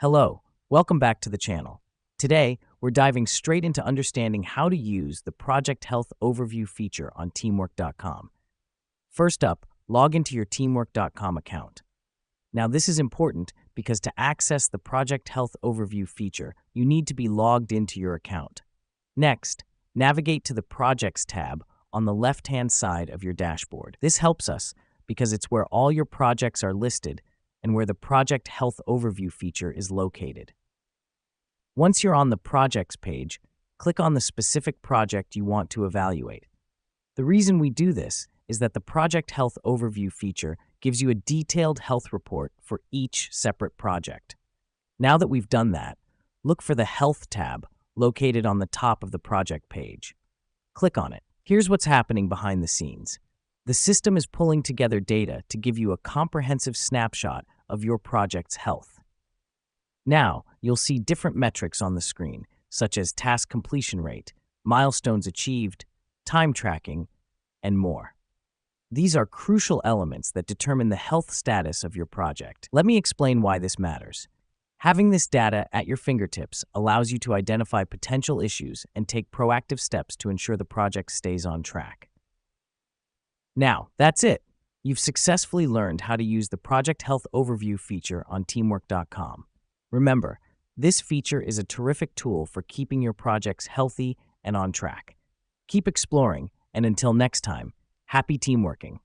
Hello, welcome back to the channel. Today, we're diving straight into understanding how to use the Project Health Overview feature on teamwork.com. First up, log into your teamwork.com account. Now, this is important because to access the Project Health Overview feature, you need to be logged into your account. Next, navigate to the Projects tab on the left-hand side of your dashboard. This helps us because it's where all your projects are listed and where the Project Health Overview feature is located. Once you're on the Projects page, click on the specific project you want to evaluate. The reason we do this is that the Project Health Overview feature gives you a detailed health report for each separate project. Now that we've done that, look for the Health tab located on the top of the project page. Click on it. Here's what's happening behind the scenes. The system is pulling together data to give you a comprehensive snapshot of your project's health. Now, you'll see different metrics on the screen, such as task completion rate, milestones achieved, time tracking, and more. These are crucial elements that determine the health status of your project. Let me explain why this matters. Having this data at your fingertips allows you to identify potential issues and take proactive steps to ensure the project stays on track. Now, that's it. You've successfully learned how to use the Project Health Overview feature on teamwork.com. Remember, this feature is a terrific tool for keeping your projects healthy and on track. Keep exploring, and until next time, happy teamworking.